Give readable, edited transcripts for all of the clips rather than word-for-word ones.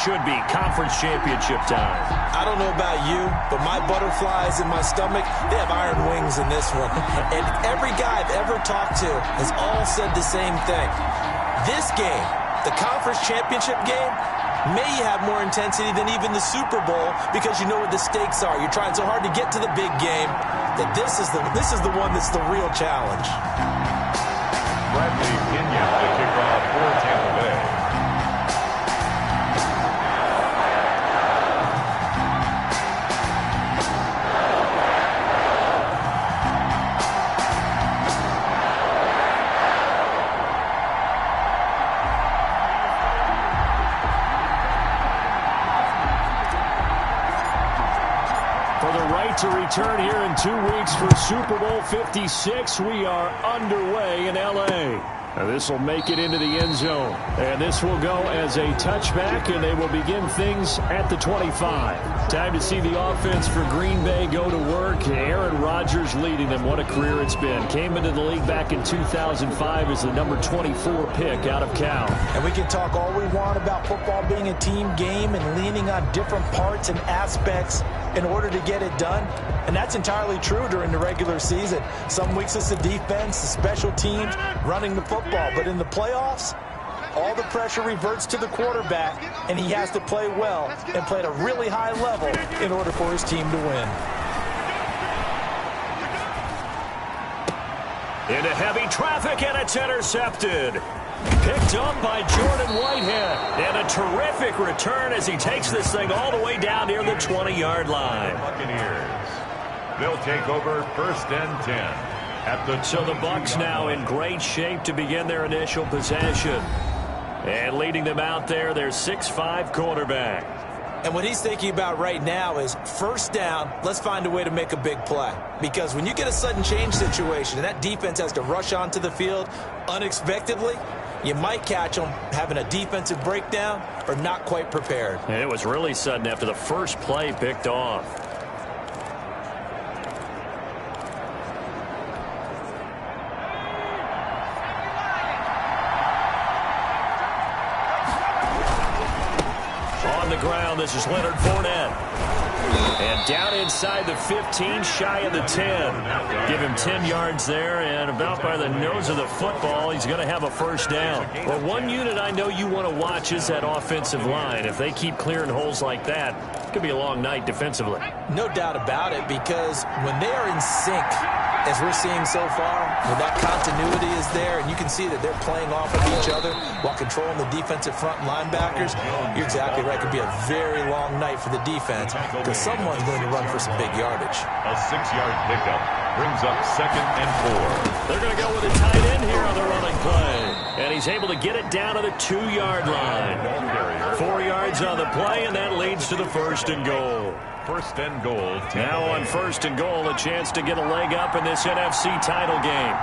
should be conference championship time. I don't know about you, but my butterflies in my stomach, they have iron wings in this one. And every guy I've ever talked to has all said the same thing. This game, the conference championship game, may have more intensity than even the Super Bowl because you know what the stakes are. You're trying so hard to get to the big game that this is the one that's the real challenge. Bradley Pinion to kick off for Tampa Bay. To return here in 2 weeks for Super Bowl 56. We are underway in L.A. This will make it into the end zone. And this will go as a touchback, and they will begin things at the 25. Time to see the offense for Green Bay go to work. Aaron Rodgers leading them. What a career it's been. Came into the league back in 2005 as the number 24 pick out of Cal. And we can talk all we want about football being a team game and leaning on different parts and aspects in order to get it done. And that's entirely true during the regular season. Some weeks it's the defense, the special teams, running the football. But in the playoffs, all the pressure reverts to the quarterback, and he has to play well and play at a really high level in order for his team to win. Into heavy traffic, and it's intercepted. Picked up by Jordan Whitehead. And a terrific return as he takes this thing all the way down near the 20-yard line. Buccaneers. They'll take over 1st and 10. So the Bucs now in great shape to begin their initial possession. And leading them out there, their 6'5" quarterback. And what he's thinking about right now is first down, let's find a way to make a big play. Because when you get a sudden change situation and that defense has to rush onto the field unexpectedly, you might catch them having a defensive breakdown or not quite prepared. And it was really sudden after the first play picked off. On the ground, this is Leonard Fournette. And down inside the 15, shy of the 10. Give him 10 yards there, and about by the nose of the football, he's going to have a first down. Well, one unit I know you want to watch is that offensive line. If they keep clearing holes like that, it could be a long night defensively. No doubt about it, because when they are in sync, as we're seeing so far, when that continuity is there, and you can see that they're playing off of each other while controlling the defensive front linebackers, you're exactly right. It could be a very long night for the defense because someone's going to run for some big yardage. A 6-yard pickup brings up 2nd and 4. They're going to go with a tight end here on the running play. And he's able to get it down to the 2-yard line. 4 yards on the play, and that leads to the 1st and goal. 1st and goal. Now on 1st and goal, a chance to get a leg up in this NFC title game.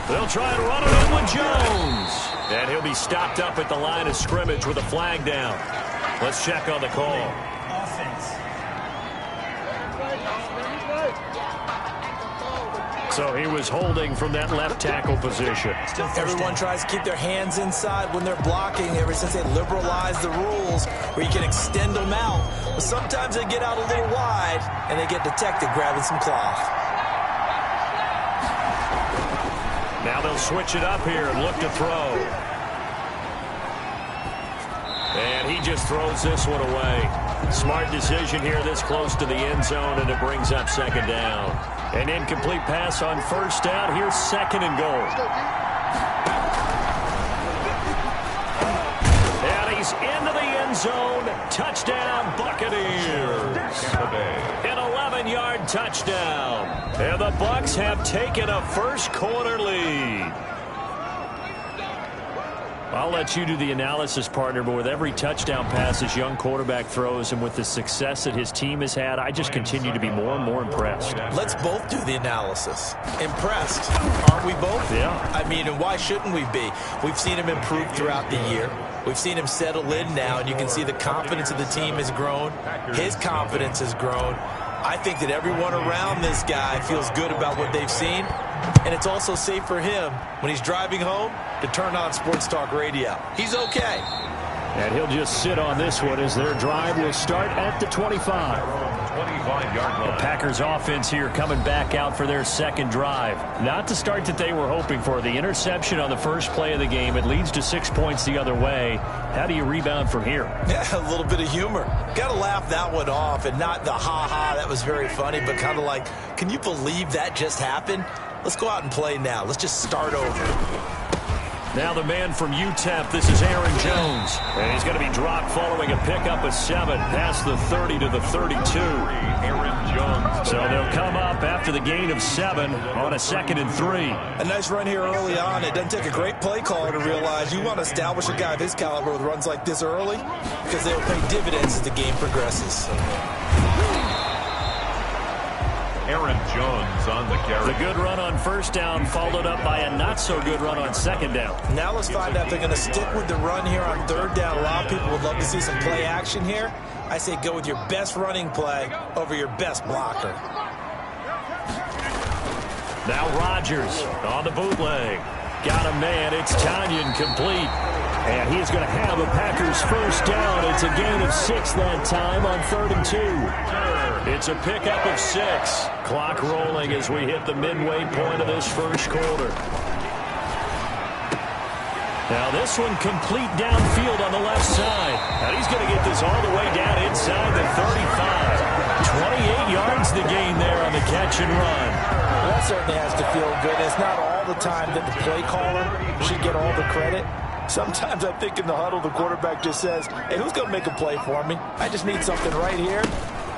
They'll try and run it in with Jones. And he'll be stopped up at the line of scrimmage with a flag down. Let's check on the call. So he was holding from that left tackle position. Everyone tries to keep their hands inside when they're blocking ever since they liberalized the rules where you can extend them out. But sometimes they get out a little wide and they get detected grabbing some cloth. Now they'll switch it up here and look to throw. And he just throws this one away. Smart decision here this close to the end zone, and it brings up 2nd down. An incomplete pass on 1st down. Here's 2nd and goal. And he's into the end zone. Touchdown, Buccaneers. An 11-yard touchdown. And the Bucs have taken a first-quarter lead. I'll let you do the analysis, partner, but with every touchdown pass this young quarterback throws and with the success that his team has had, I just continue to be more and more impressed. Let's both do the analysis. Impressed, aren't we both? Yeah. I mean, and why shouldn't we be? We've seen him improve throughout the year. We've seen him settle in now, and you can see the confidence of the team has grown. His confidence has grown. I think that everyone around this guy feels good about what they've seen. And it's also safe for him when he's driving home to turn on Sports Talk Radio. He's okay. And he'll just sit on this one as their drive will start at the 25. 25-yard line. The Packers offense here coming back out for their second drive. Not the start that they were hoping for. The interception on the first play of the game. It leads to 6 points the other way. How do you rebound from here? Yeah, a little bit of humor. Got to laugh that one off, and not the ha-ha, that was very funny, but kind of like, can you believe that just happened? Let's go out and play now. Let's just start over. Now the man from UTEP, this is Aaron Jones. And he's going to be dropped following a pickup of 7 past the 30 to the 32. Aaron Jones. So they'll come up after the gain of 7 on a 2nd and 3. A nice run here early on. It doesn't take a great play caller to realize you want to establish a guy of his caliber with runs like this early because they'll pay dividends as the game progresses. Aaron Jones on the carry. The good run on first down followed up by a not-so-good run on second down. Now let's find out if they're going to stick with the run here on third down. A lot of people would love to see some play action here. I say go with your best running play over your best blocker. Now Rodgers on the bootleg. Got a man. It's Tanyan complete. And he's going to have a Packers first down. It's a gain of 6 that time on 3rd and 2. It's a pickup of 6. Clock rolling as we hit the midway point of this first quarter. Now this one complete downfield on the left side. And he's going to get this all the way down inside the 35. 28 yards the gain there on the catch and run. Well, that certainly has to feel good. It's not all the time that the play caller should get all the credit. Sometimes I think in the huddle the quarterback just says, hey, who's going to make a play for me? I just need something right here.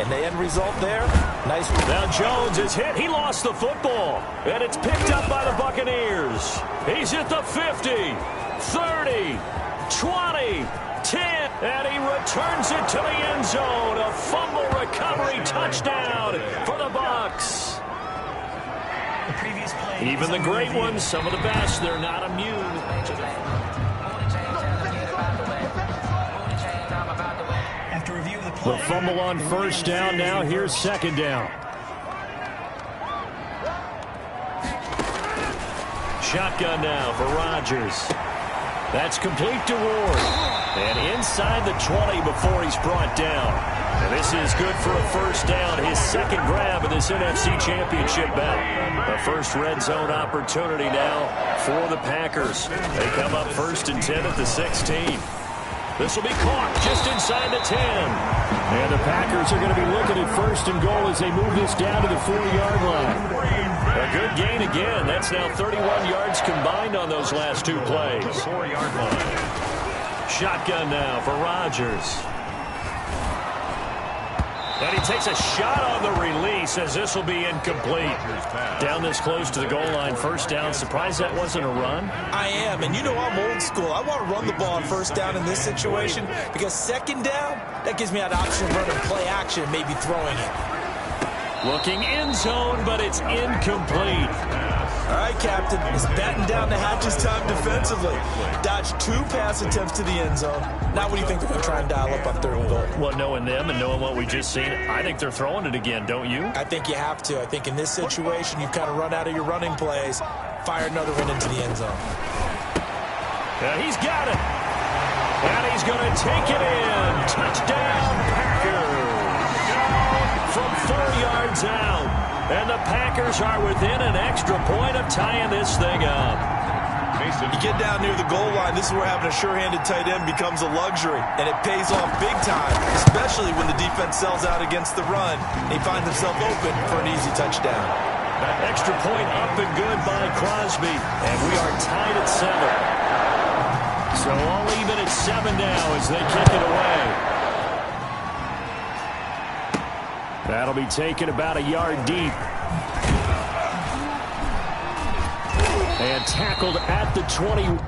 And the end result there, nice. Now Jones is hit. He lost the football. And it's picked up by the Buccaneers. He's at the 50, 30, 20, 10. And he returns it to the end zone. A fumble recovery touchdown for the Bucs. Even the great ones, some of the best, they're not immune. The fumble on first down. Now here's second down. Shotgun now for Rodgers. That's complete to Ward. And inside the 20 before he's brought down. And this is good for a first down. His second grab in this NFC Championship bout. The first red zone opportunity now for the Packers. They come up 1st and 10 at the 16. This will be caught just inside the 10. And the Packers are going to be looking at 1st and goal as they move this down to the 40-yard line. A good gain again. That's now 31 yards combined on those last 2 plays. 4-yard line. Shotgun now for Rodgers. And he takes a shot on the release as this will be incomplete. Down this close to the goal line, first down. Surprised that wasn't a run? I am, and you know I'm old school. I want to run the ball on first down in this situation because second down, that gives me an option of running play action and maybe throwing it. Looking end zone, but it's incomplete. All right, Captain, it's batten down the hatches time defensively. Dodged 2 pass attempts to the end zone. Now what do you think they're going to try and dial up on 3rd and goal? Well, knowing them and knowing what we just seen, I think they're throwing it again, don't you? I think you have to. I think in this situation, you've kind of run out of your running plays. Fire another one into the end zone. Yeah, he's got it. And he's going to take it in. Touchdown, Packers. From 4 yards out. And the Packers are within an extra point of tying this thing up. You get down near the goal line, this is where having a sure-handed tight end becomes a luxury. And it pays off big time, especially when the defense sells out against the run. He finds himself open for an easy touchdown. That extra point up and good by Crosby. And we are tied at 7. So all even at 7 now as they kick it away. That'll be taken about a yard deep. And tackled at the 20.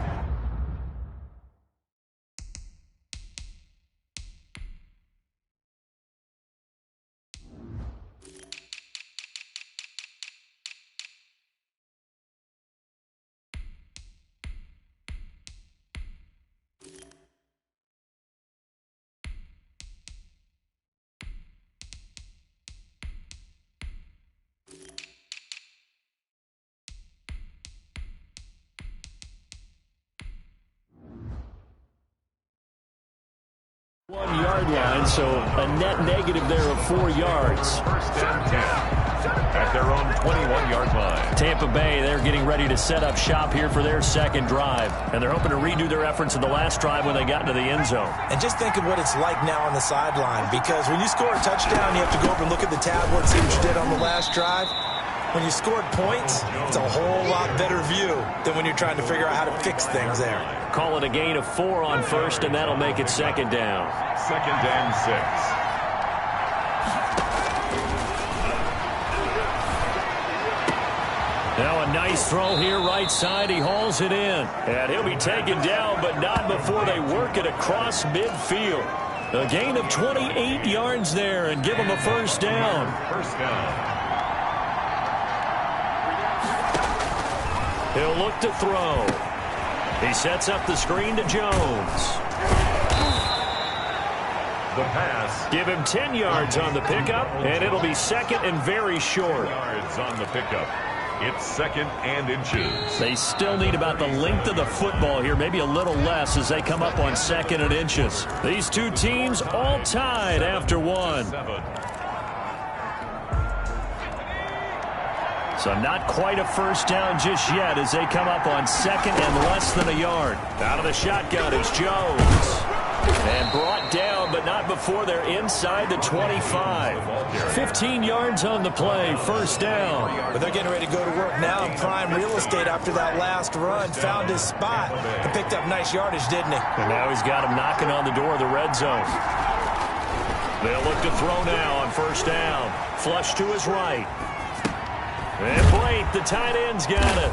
1-yard line, so a net negative there of 4 yards. First and 10 at their own 21-yard line. Tampa Bay, they're getting ready to set up shop here for their second drive. And they're hoping to redo their efforts in the last drive when they got into the end zone. And just think of what it's like now on the sideline, because when you score a touchdown, you have to go over and look at the tablet and see what you did on the last drive. When you scored points, it's a whole lot better view than when you're trying to figure out how to fix things there. Call it a gain of 4 on first, and that'll make it second down. Second and 6. Now a nice throw here right side. He hauls it in. And he'll be taken down, but not before they work it across midfield. A gain of 28 yards there and give him a first down. First down. He'll look to throw. He sets up the screen to Jones. The pass. Give him 10 yards on the pickup, and it'll be second and very short. Yards on the pickup. It's second and inches. They still need about the length of the football here, maybe a little less as they come up on second and inches. These two teams all tied after 1. 7. So not quite a first down just yet as they come up on second and less than a yard. Out of the shotgun is Jones. And brought down, but not before they're inside the 25. 15 yards on the play, first down. But they're getting ready to go to work now in prime real estate after that last run. Found his spot and picked up nice yardage, didn't he? And now he's got him knocking on the door of the red zone. They'll look to throw now on first down. Flush to his right. And Blake, the tight end's got it.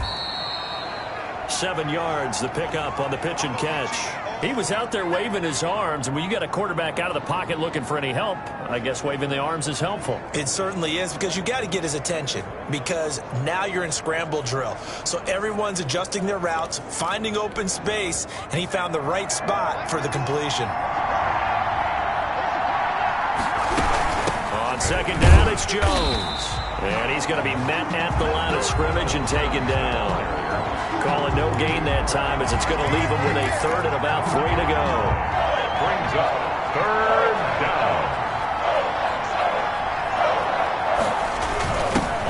7 yards, the pickup on the pitch and catch. He was out there waving his arms, and when you got a quarterback out of the pocket looking for any help, I guess waving the arms is helpful. It certainly is, because you got to get his attention, because now you're in scramble drill. So everyone's adjusting their routes, finding open space, and he found the right spot for the completion. On second down, it's Jones. And he's going to be met at the line of scrimmage and taken down. Call it no gain that time as it's going to leave him with a third and about 3 to go. Brings up third down.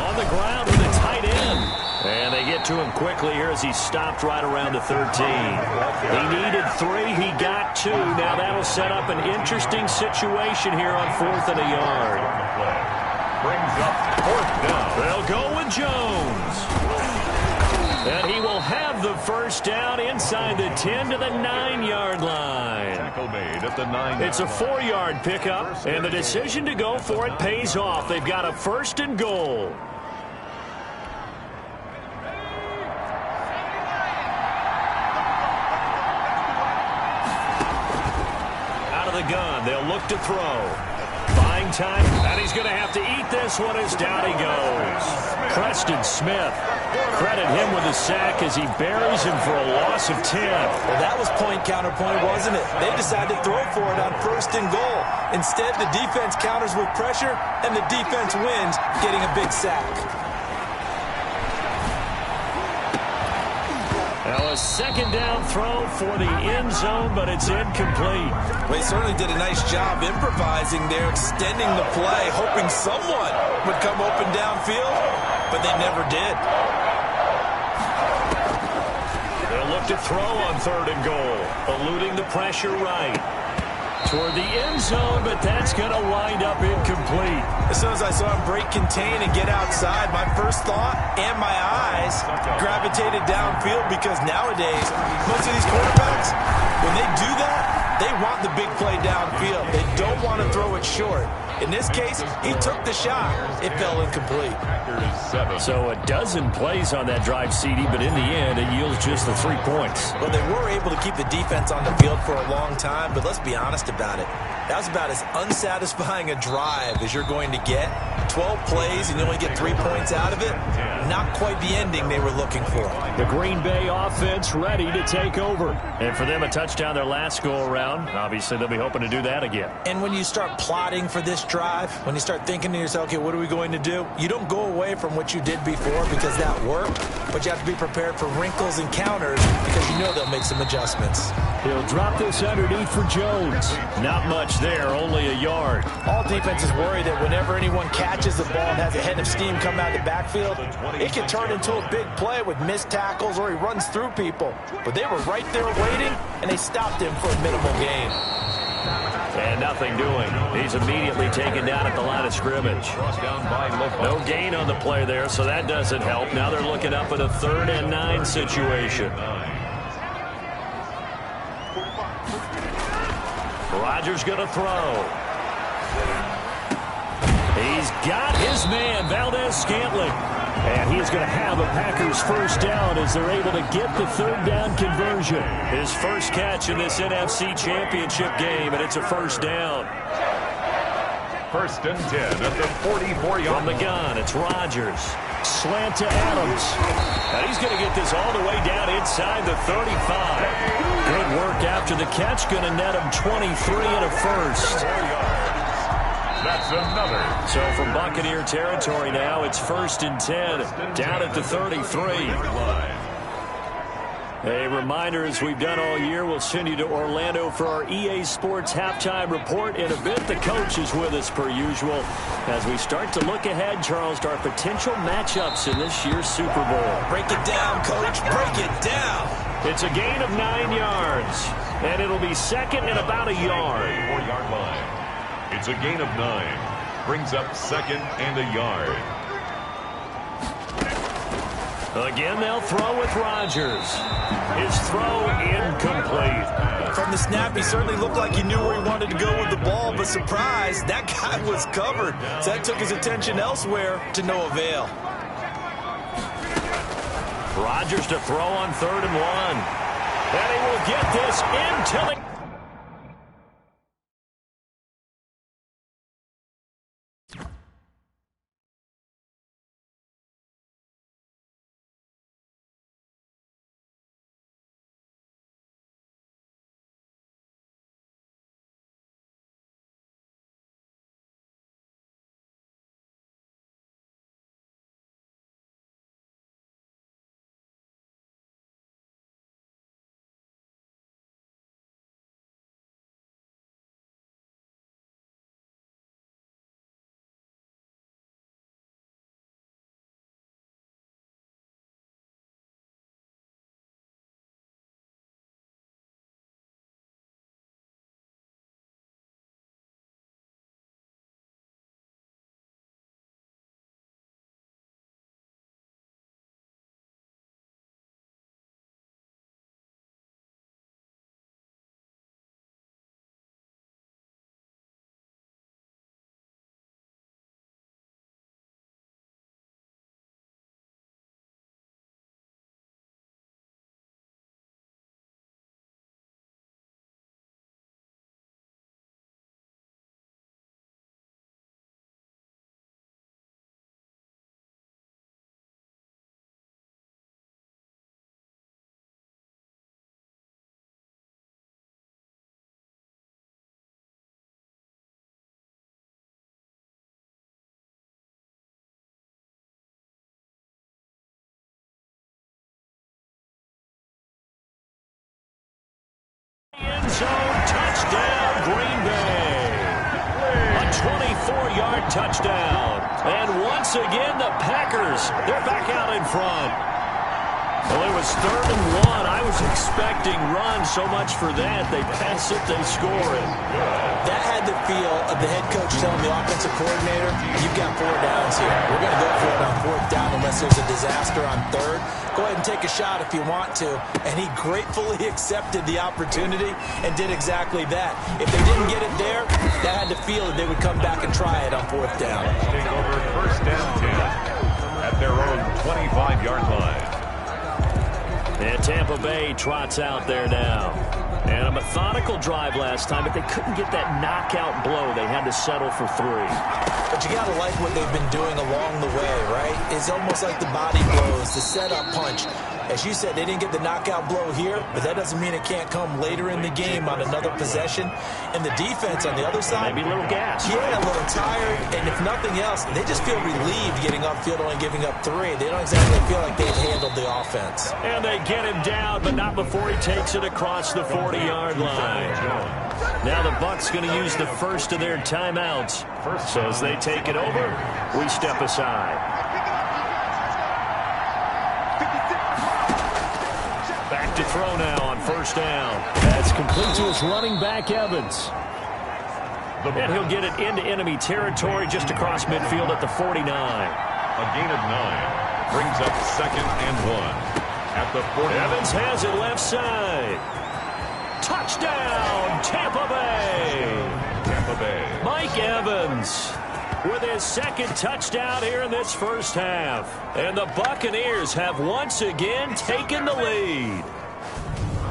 On the ground with a tight end. And they get to him quickly here as he stopped right around the 13. He needed 3. He got 2. Now that'll set up an interesting situation here on 4th and a yard. Brings up fourth down. They'll go with Jones. And he will have the first down inside the 10 to the 9-yard line. Tackle made at the 9. It's a 4-yard pickup, and the decision to go for it pays off. They've got a first and goal. Out of the gun, they'll look to throw. Buying time, and he's going to have to eat this one as down he goes. Preston Smith, credit him with a sack as he buries him for a loss of 10. Well, that was point counterpoint, wasn't it? They decided to throw for it on first and goal. Instead, the defense counters with pressure, and the defense wins, getting a big sack. Now a second down throw for the end zone, but it's incomplete. Well, he certainly did a nice job improvising there, extending the play, hoping someone would come open downfield, but they never did. They'll look to throw on third and goal, eluding the pressure right. Toward the end zone, but that's going to wind up incomplete. As soon as I saw him break contain and get outside, my first thought and my eyes gravitated downfield, because nowadays, most of these quarterbacks, when they do that, they want the big play downfield. They don't want to throw it short. In this case, he took the shot. It fell incomplete. So a dozen plays on that drive, CD, but in the end, it yields just the 3 points. Well, they were able to keep the defense on the field for a long time, but let's be honest about it. That was about as unsatisfying a drive as you're going to get. 12 plays and you only get 3 points out of it. Not quite the ending they were looking for. The Green Bay offense ready to take over. And for them, a touchdown their last go-around. Obviously, they'll be hoping to do that again. And when you start plotting for this drive, when you start thinking to yourself, okay, what are we going to do? You don't go away from what you did before because that worked, but you have to be prepared for wrinkles and counters because you know they'll make some adjustments. He'll drop this underneath for Jones. Not much there, only a yard. All defenses worry that whenever anyone catches the ball and has a head of steam come out of the backfield, it can turn into a big play with missed tackles or he runs through people. But they were right there waiting, and they stopped him for a minimal gain. And nothing doing. He's immediately taken down at the line of scrimmage. No gain on the play there, so that doesn't help. Now they're looking up at a 3rd and 9 situation. Rodgers going to throw. He's got his man, Valdez-Scantling. And he is going to have a Packers first down as they're able to get the 3rd down conversion. His first catch in this NFC Championship game, and it's a first down. 1st and 10 at the 44-yard line. From the gun, it's Rodgers. Slant to Adams. And he's going to get this all the way down inside the 35. Good work after the catch. Going to net him 23 and a first. That's another. So from Buccaneer territory now, it's 1st and 10. Down at the 33. A reminder, as we've done all year, we'll send you to Orlando for our EA Sports halftime report. In a bit, the coach is with us per usual. As we start to look ahead, Charles, to our potential matchups in this year's Super Bowl. Break it down, Coach. Break it down. It's a gain of 9 yards, and it'll be 2nd and about a yard. 4-yard line. It's a gain of 9. Brings up 2nd and a yard. Again, they'll throw with Rodgers. His throw incomplete. From the snap, he certainly looked like he knew where he wanted to go with the ball, but surprise, that guy was covered. So that took his attention elsewhere to no avail. Rodgers to throw on 3rd and 1. And he will get this into the... End zone touchdown, Green Bay. A 24-yard touchdown. And once again, the Packers, they're back out in front. Well, it was 3rd and 1. I was expecting run, so much for that. They pass it, they score it. That had the feel of the head coach telling the offensive coordinator, you've got 4 downs here. We're going to go for it on 4th down unless there's a disaster on 3rd. Go ahead and take a shot if you want to. And he gratefully accepted the opportunity and did exactly that. If they didn't get it there, that had the feel that they would come back and try it on 4th down. Take over 1st and 10 at their own 25-yard line. And Tampa Bay trots out there now. And a methodical drive last time, but they couldn't get that knockout blow. They had to settle for 3. But you got to like what they've been doing along the way, right? It's almost like the body blows, the setup punch. As you said, they didn't get the knockout blow here, but that doesn't mean it can't come later in the game on another possession. And the defense on the other side, maybe a little gas. Yeah, a little tired. And if nothing else, they just feel relieved getting upfield, only giving up 3. They don't exactly feel like they've handled the offense. And they get him down, but not before he takes it across the 40-yard line. Now the Bucs going to use the first of their timeouts. So as they take it over, we step aside. Back to throw now on first down. That's complete to his running back, Evans. And he'll get it into enemy territory just across midfield at the 49. A gain of 9 brings up 2nd and 1 at the 40. Evans has it left side. Touchdown, Tampa Bay. Tampa Bay. Mike Evans with his second touchdown here in this first half. And the Buccaneers have once again taken the lead.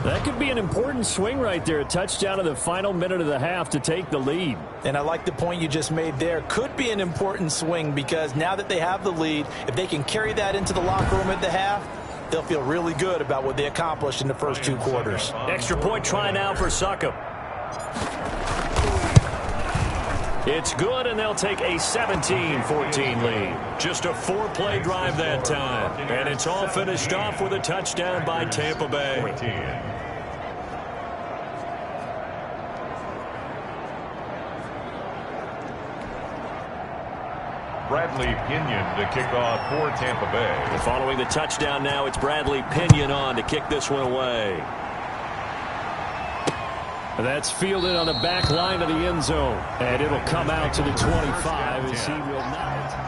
That could be an important swing right there. A touchdown in the final minute of the half to take the lead. And I like the point you just made there. Could be an important swing because now that they have the lead, if they can carry that into the locker room at the half, they'll feel really good about what they accomplished in the first 2 quarters. Extra point try now for Succop. It's good, and they'll take a 17-14 lead. Just a 4-play drive that time. And it's all finished off with a touchdown by Tampa Bay. 14. Bradley Pinion to kick off for Tampa Bay. And following the touchdown now, it's Bradley Pinion on to kick this one away. That's fielded on the back line of the end zone. And it'll come out to the 25 as he will not.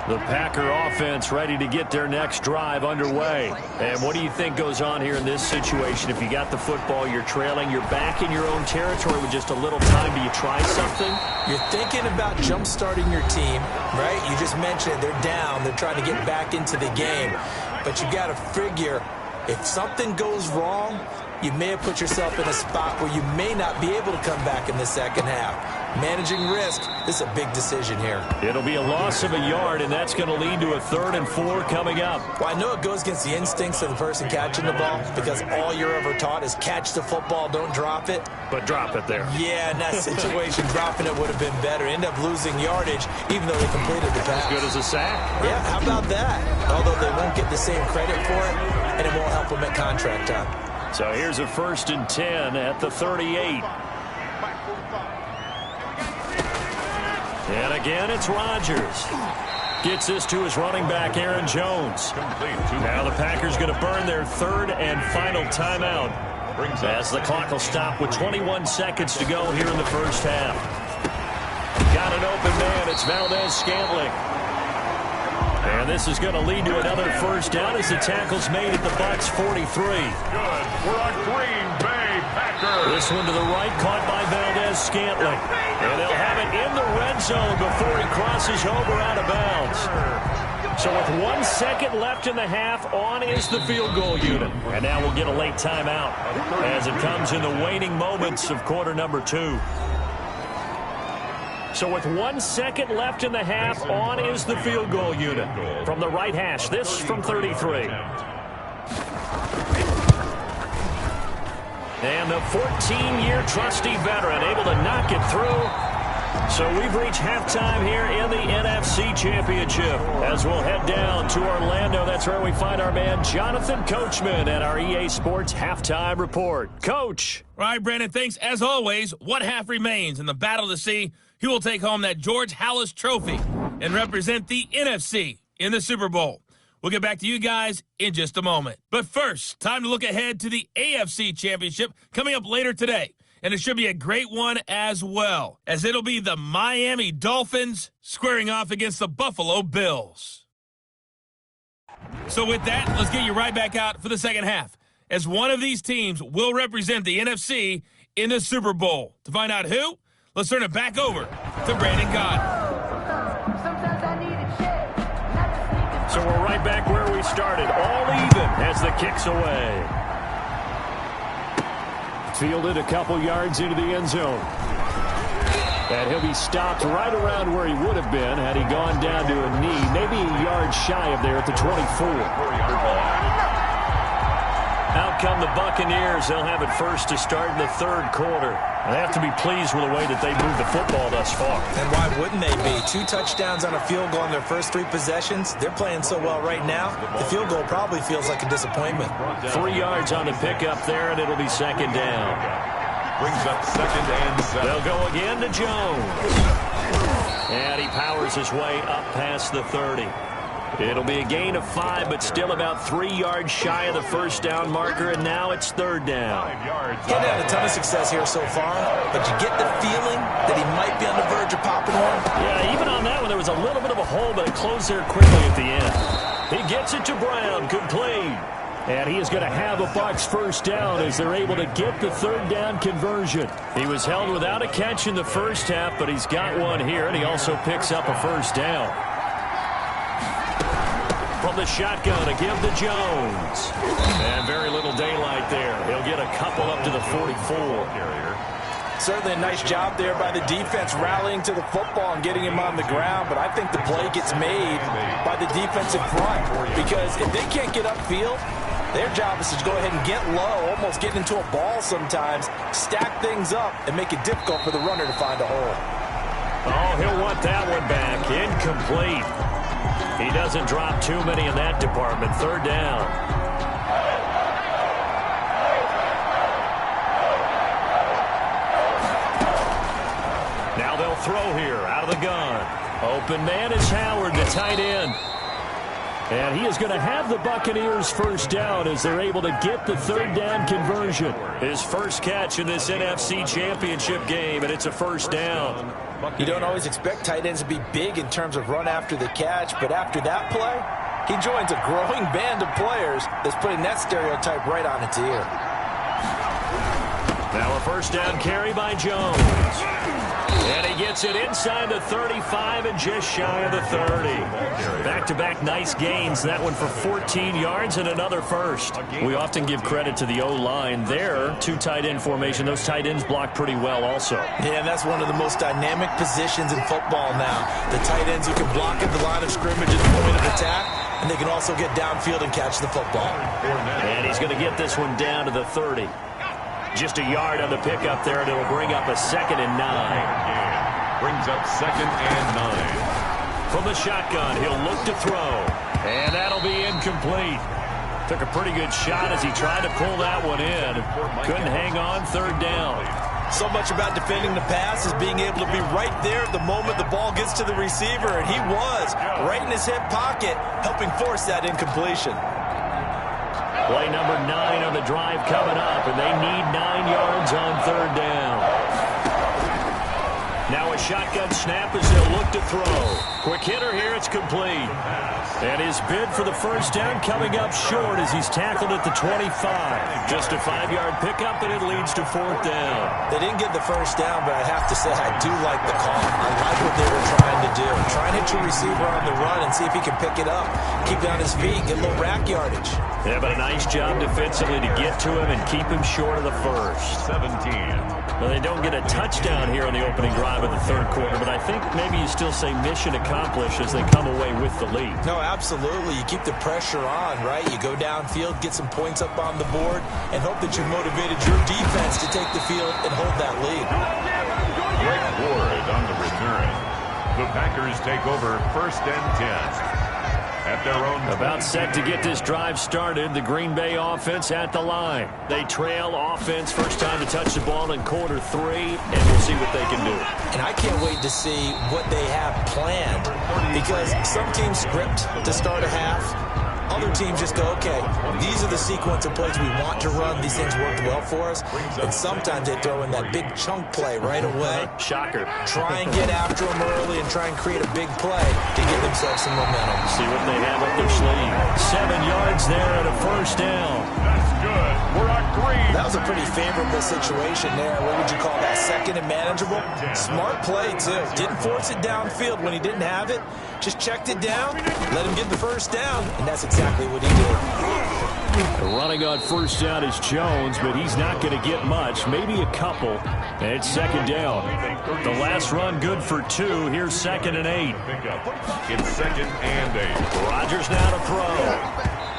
The Packer offense ready to get their next drive underway. And what do you think goes on here in this situation? If you got the football, you're trailing, you're back in your own territory with just a little time. Do you try something? You're thinking about jump-starting your team, right? You just mentioned it. They're down. They're trying to get back into the game. But you got to figure if something goes wrong, you may have put yourself in a spot where you may not be able to come back in the second half. Managing risk, this is a big decision here. It'll be a loss of a yard, and that's going to lead to a 3rd and 4 coming up. Well, I know it goes against the instincts of the person catching the ball because all you're ever taught is catch the football, don't drop it. But drop it there. Yeah, in that situation, dropping it would have been better. End up losing yardage, even though they completed the pass. As good as a sack. Yeah, how about that? Although they won't get the same credit for it, and it won't help them at contract time. So here's a 1st and 10 at the 38. And again, it's Rodgers. Gets this to his running back, Aaron Jones. Now the Packers going to burn their 3rd and final timeout as the clock will stop with 21 seconds to go here in the first half. Got an open man. It's Valdez-Scantling. And this is going to lead to another first down as the tackle's made at the Bucs 43. Good for a Green Bay Packers. This one to the right, caught by Valdez-Scantling. And they'll have it in the red zone before he crosses over out of bounds. So with 1 second left in the half, on is the field goal unit. And now we'll get a late timeout as it comes in the waning moments of quarter number 2. So with 1 second left in the half, on is the field goal unit. From the right hash, this from 33. And the 14-year trusty veteran able to knock it through. So we've reached halftime here in the NFC Championship. As we'll head down to Orlando, that's where we find our man Jonathan Coachman at our EA Sports Halftime Report. Coach. All right, Brandon, thanks. As always, one half remains in the battle to see who will take home that George Halas Trophy and represent the NFC in the Super Bowl. We'll get back to you guys in just a moment. But first, time to look ahead to the AFC Championship coming up later today. And it should be a great one as well, as it'll be the Miami Dolphins squaring off against the Buffalo Bills. So with that, let's get you right back out for the second half, as one of these teams will represent the NFC in the Super Bowl. To find out who, let's turn it back over to Brandon God. So we're right back where we started, all even as the kick's away. Fielded a couple yards into the end zone. And he'll be stopped right around where he would have been had he gone down to a knee, maybe a yard shy of there at the 24. Out come the Buccaneers. They'll have it first to start in the third quarter. They have to be pleased with the way that they moved the football thus far. And why wouldn't they be? 2 touchdowns on a field goal in their first 3 possessions. They're playing so well right now, the field goal probably feels like a disappointment. 3 yards on the pickup there, and it'll be second down. Brings up second and 7. They'll go again to Jones. And he powers his way up past the 30. It'll be a gain of 5, but still about 3 yards shy of the first down marker, and now it's third down. He's had a ton of success here so far, but you get the feeling that he might be on the verge of popping one. Yeah, even on that one, there was a little bit of a hole, but it closed there quickly at the end. He gets it to Brown, complete. And he is going to have a Bucs first down as they're able to get the third down conversion. He was held without a catch in the first half, but he's got one here, and he also picks up a first down. From the shotgun to give to Jones. And very little daylight there. He'll get a couple up to the 44. Certainly a nice job there by the defense rallying to the football and getting him on the ground, but I think the play gets made by the defensive front because if they can't get upfield, their job is to go ahead and get low, almost get into a ball sometimes, stack things up, and make it difficult for the runner to find a hole. Oh, he'll want that one back. Incomplete. He doesn't drop too many in that department. Third down. Now they'll throw here out of the gun. Open man is Howard, the tight end. And he is going to have the Buccaneers first down as they're able to get the third down conversion. His first catch in this NFC Championship game, and it's a first down. You don't always expect tight ends to be big in terms of run after the catch, but after that play, he joins a growing band of players that's putting that stereotype right on its ear. Now a first down carry by Jones. And he gets it inside the 35 and just shy of the 30. Back-to-back nice gains. That one for 14 yards and another first. We often give credit to the O-line there. 2 tight end formation. Those tight ends block pretty well also. Yeah, and that's one of the most dynamic positions in football now. The tight ends who can block at the line of scrimmage at the point of attack, and they can also get downfield and catch the football. And he's going to get this one down to the 30. Just a yard on the pickup there, and it'll bring up a second and 9. Brings up second and 9. From the shotgun, he'll look to throw. And that'll be incomplete. Took a pretty good shot as he tried to pull that one in. Couldn't hang on. Third down. So much about defending the pass is being able to be right there at the moment the ball gets to the receiver, and he was right in his hip pocket, helping force that incompletion. Play number 9 on the drive coming up, and they need 9 yards on third down. Now a shotgun snap as they'll look to throw. Quick hitter here, it's complete. And his bid for the first down coming up short as he's tackled at the 25. Just a 5-yard pickup, and it leads to fourth down. They didn't get the first down, but I have to say I do like the call. I like what they were trying to do. Try and hit your receiver on the run and see if he can pick it up. Keep it on his feet, get a little rack yardage. Yeah, but a nice job defensively to get to him and keep him short of the first. 17. Well, they don't get a touchdown here on the opening drive of the third quarter, but I think maybe you still say mission accomplished as they come away with the lead. No, absolutely. You keep the pressure on, right? You go downfield, get some points up on the board, and hope that you've motivated your defense to take the field and hold that lead. Greg Ward on the return. The Packers take over first and 10. At their own about set to get this drive started, the Green Bay offense at the line. They trail offense, first time to touch the ball in quarter 3, and we'll see what they can do. And I can't wait to see what they have planned, because some teams script to start a half. Other teams just go, okay, these are the sequence of plays we want to run. These things worked well for us. And sometimes they throw in that big chunk play right away. Shocker. Try and get after them early and try and create a big play to give themselves some momentum. See what they have up their sleeve. 7 yards there and a first down. That's good. We're on green. That was a pretty favorable situation there. What would you call that? Second and manageable? Smart play, too. Didn't force it downfield when he didn't have it. Just checked it down, let him get the first down, and that's exactly what he did. Running on first down is Jones, but he's not going to get much, maybe a couple. And it's second down. The last run good for 2. Here's 2nd and 8. It's 2nd and 8. Rodgers now to throw.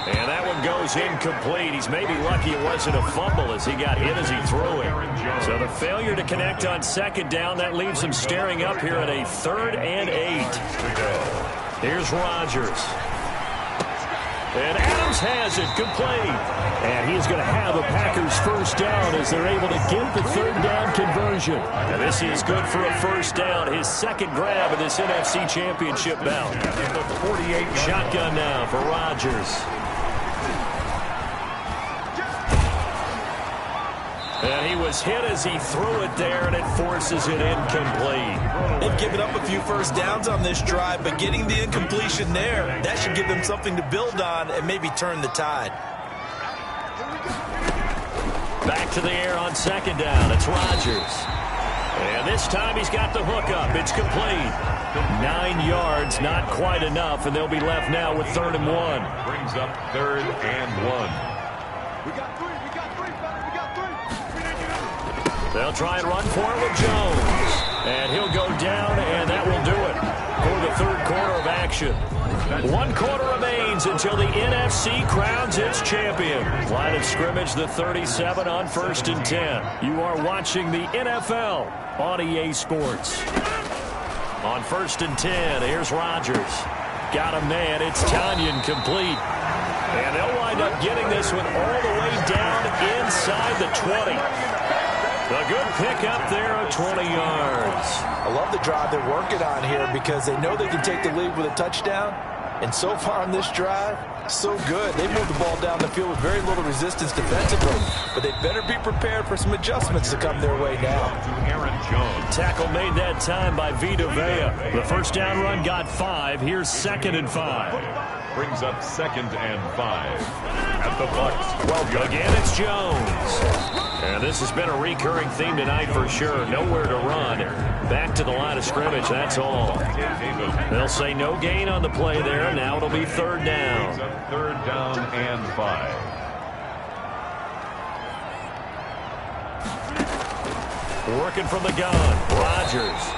And that one goes incomplete. He's maybe lucky it wasn't a fumble as he got hit as he threw it. So the failure to connect on 2nd down, that leaves him staring up here at a 3rd and 8. Here's Rodgers. And Adams has it, complete. And he's going to have a Packers first down as they're able to get the 3rd down conversion. And this is good for a first down, his 2nd grab of this NFC Championship bout. Shotgun now for Rodgers. And he was hit as he threw it there, and it forces it incomplete. They've given up a few first downs on this drive, but getting the incompletion there, that should give them something to build on and maybe turn the tide. Back to the air on 2nd down. It's Rodgers. And this time he's got the hook up. It's complete. 9 yards, not quite enough, and they'll be left now with 3rd and 1. Brings up 3rd and 1. They'll try and run for it with Jones. And he'll go down, and that will do it for the 3rd quarter of action. 1 quarter remains until the NFC crowns its champion. Line of scrimmage, the 37 on 1st and 10. You are watching the NFL on EA Sports. On 1st and 10, here's Rodgers. Got a man. It's Tanyan complete. And they'll wind up getting this one all the way down inside the 20. A good pickup there of 20 yards. I love the drive they're working on here because they know they can take the lead with a touchdown. And so far on this drive, so good. They moved the ball down the field with very little resistance defensively. But they better be prepared for some adjustments to come their way now. Aaron Jones. Tackle made that time by Vita Vea. The first down run got 5. Here's 2nd and 5. Brings up 2nd and 5. At the Bucs. Well, again, it's Jones. And this has been a recurring theme tonight for sure. Nowhere to run. Back to the line of scrimmage, that's all. They'll say no gain on the play there. Now it'll be 3rd down. 3rd down and 5. Working from the gun. Rodgers.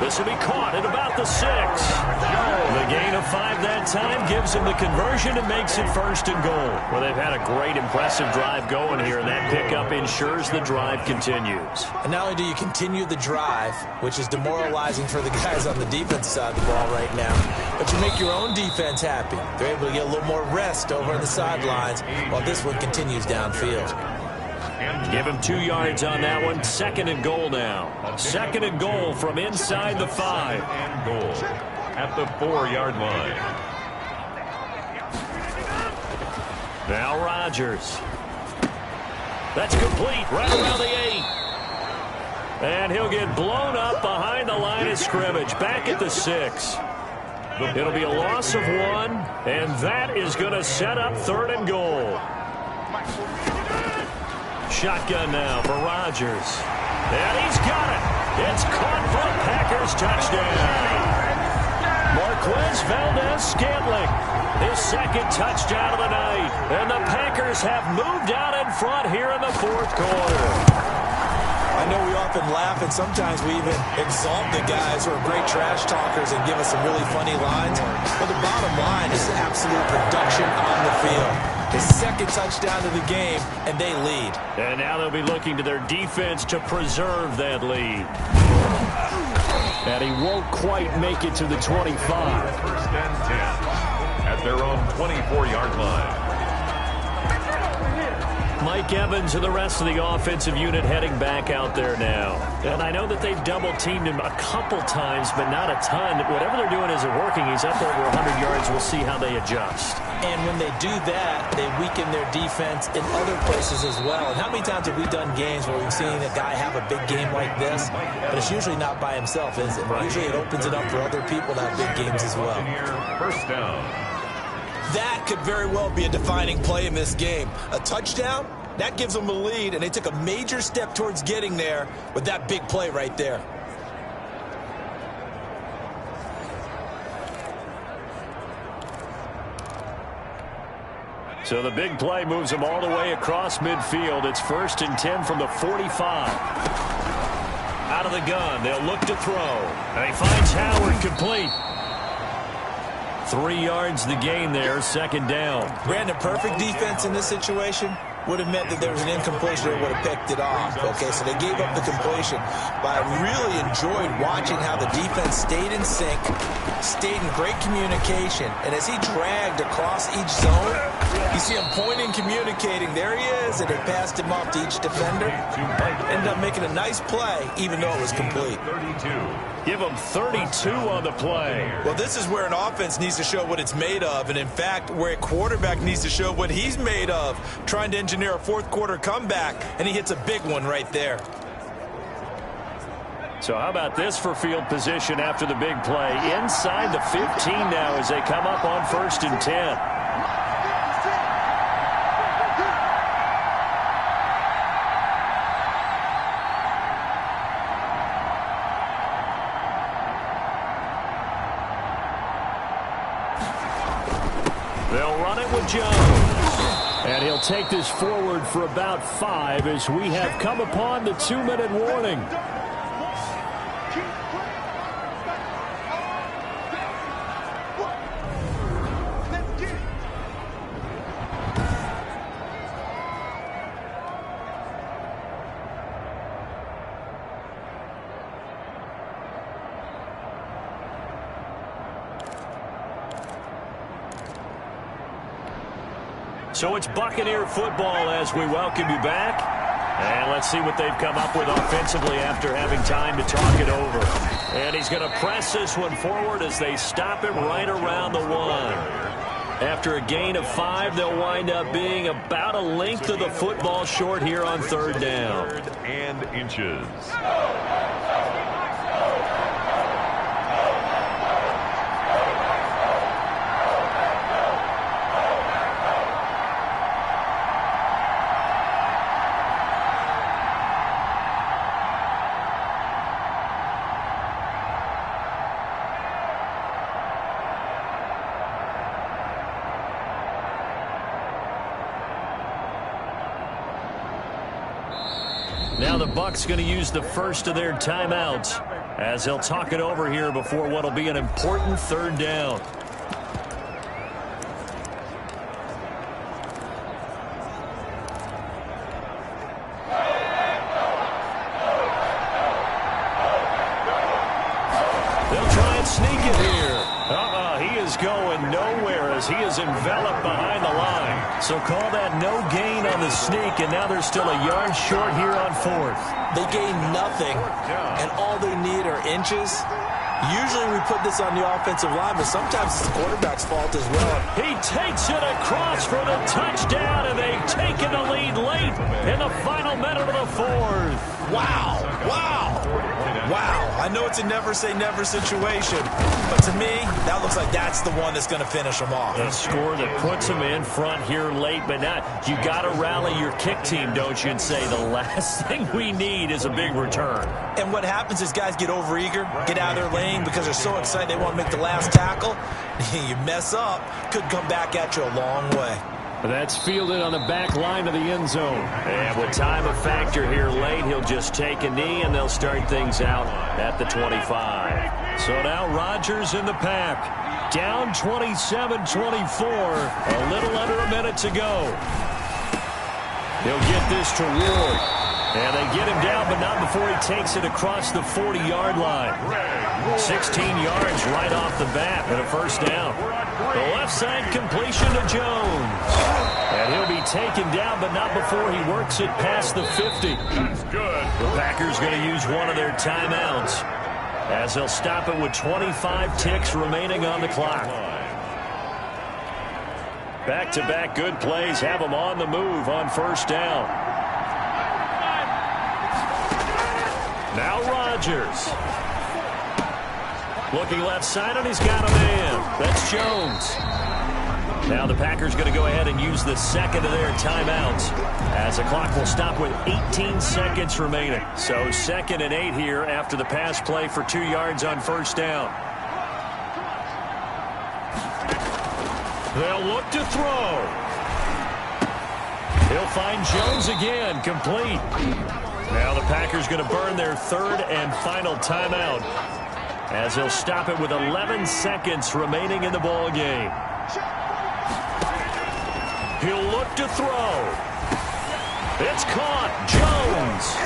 This will be caught at about the 6. The gain of 5 that time gives him the conversion and makes it 1st and goal. Well, they've had a great, impressive drive going here, and that pickup ensures the drive continues. And not only do you continue the drive, which is demoralizing for the guys on the defense side of the ball right now, but you make your own defense happy. They're able to get a little more rest over on the sidelines while this one continues downfield. Give him 2 yards on that one. 2nd and goal now. 2nd and goal from inside the 5. And goal at the 4-yard line. Now Rodgers. That's complete right around the 8. And he'll get blown up behind the line of scrimmage. Back at the 6. It'll be a loss of 1, and that is going to set up 3rd and goal. Shotgun now for Rodgers. And he's got it. It's caught for a Packers touchdown. Marquez Valdez-Scantling, his 2nd touchdown of the night. And the Packers have moved out in front here in the 4th quarter. I know we often laugh, and sometimes we even exalt the guys who are great trash talkers and give us some really funny lines. But the bottom line is absolute production on the field. His 2nd touchdown of the game, and they lead. And now they'll be looking to their defense to preserve that lead. And he won't quite make it to the 25. 1st and 10 at their own 24-yard line. Mike Evans and the rest of the offensive unit heading back out there now. And I know that they've double-teamed him a couple times, but not a ton. Whatever they're doing isn't working. He's up over 100 yards. We'll see how they adjust. And when they do that, they weaken their defense in other places as well. And how many times have we done games where we've seen a guy have a big game like this, but it's usually not by himself, is it? Usually it opens it up for other people to have big games as well. 1st down. That could very well be a defining play in this game. A touchdown, that gives them a lead, and they took a major step towards getting there with that big play right there. So the big play moves him all the way across midfield. It's 1st and 10 from the 45. Out of the gun, they'll look to throw. And he finds Howard complete. 3 yards the gain there, 2nd down. Brandon, perfect defense in this situation would have meant that there was an incompletion that would have picked it off. Okay, so they gave up the completion. But I really enjoyed watching how the defense stayed in sync, stayed in great communication. And as he dragged across each zone, you see him pointing, communicating. There he is, and they passed him off to each defender. Ended up making a nice play, even though it was complete. 32. Give him 32 on the play. Well, this is where an offense needs to show what it's made of. And, in fact, where a quarterback needs to show what he's made of, trying to engineer a fourth-quarter comeback, and he hits a big one right there. So how about this for field position after the big play? Inside the 15 now as they come up on 1st and 10. They'll run it with Jones. And he'll take this forward for about 5 as we have come upon the 2-minute warning. So it's Buccaneer football as we welcome you back. And let's see what they've come up with offensively after having time to talk it over. And he's going to press this one forward as they stop him right around the 1. After a gain of 5, they'll wind up being about a length of the football short here on 3rd down. 3rd and inches. Now the Bucs going to use the first of their timeouts as they'll talk it over here before what will be an important 3rd down. They'll try and sneak it here. He is going nowhere as he is enveloped behind the line. So call that no gain on the sneak, and now they're still a yard short here on 4th. They gain nothing, and all they need are inches. Usually we put this on the offensive line, but sometimes it's the quarterback's fault as well. He takes it across for the touchdown, and they've taken the lead late in the final minute of the 4th. Wow. I know it's a never-say-never situation, but to me, that looks like that's the one that's going to finish them off. A score that puts them in front here late, but not. You got to rally your kick team, don't you, and say the last thing we need is a big return. And what happens is guys get overeager, get out of their lane because they're so excited they want to make the last tackle. You mess up, could come back at you a long way. That's fielded on the back line of the end zone. And with time a factor here late, he'll just take a knee, and they'll start things out at the 25. So now Rodgers in the pack. Down 27-24. A little under a minute to go. He'll get this to Ward. And they get him down, but not before he takes it across the 40-yard line. 16 yards right off the bat and a 1st down. The left side completion to Jones. And he'll be taken down, but not before he works it past the 50. That's good. The Packers going to use one of their timeouts as they'll stop it with 25 ticks remaining on the clock. Back-to-back good plays have them on the move on 1st down. Now Rodgers. Looking left side, and he's got a man. That's Jones. Now the Packers going to go ahead and use the 2nd of their timeouts as the clock will stop with 18 seconds remaining. So 2nd and 8 here after the pass play for 2 yards on 1st down. They'll look to throw. find Jones again, complete. Now the Packers going to burn their third and final timeout as they'll stop it with 11 seconds remaining in the ball game. He'll look to throw. It's caught. Jones.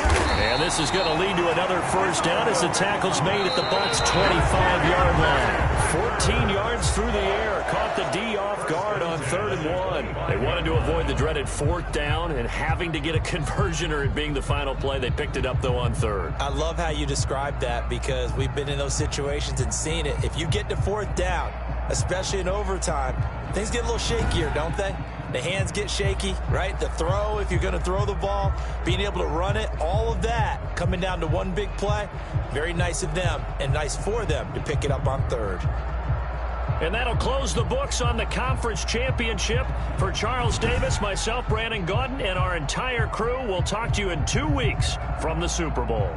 And this is going to lead to another first down as the tackle's made at the Bucs' 25-yard line. 14 yards through the air. Caught the D off guard on 3rd and 1. They wanted to avoid the dreaded 4th down and having to get a conversion or it being the final play. They picked it up, though, on 3rd. I love how you described that because we've been in those situations and seen it. If you get to 4th down, especially in overtime, things get a little shakier, don't they? The hands get shaky, right? The throw, if you're going to throw the ball, being able to run it, all of that coming down to one big play. Very nice of them and nice for them to pick it up on 3rd. And that'll close the books on the conference championship. For Charles Davis, myself, Brandon Gaudin, and our entire crew, we'll talk to you in 2 weeks from the Super Bowl.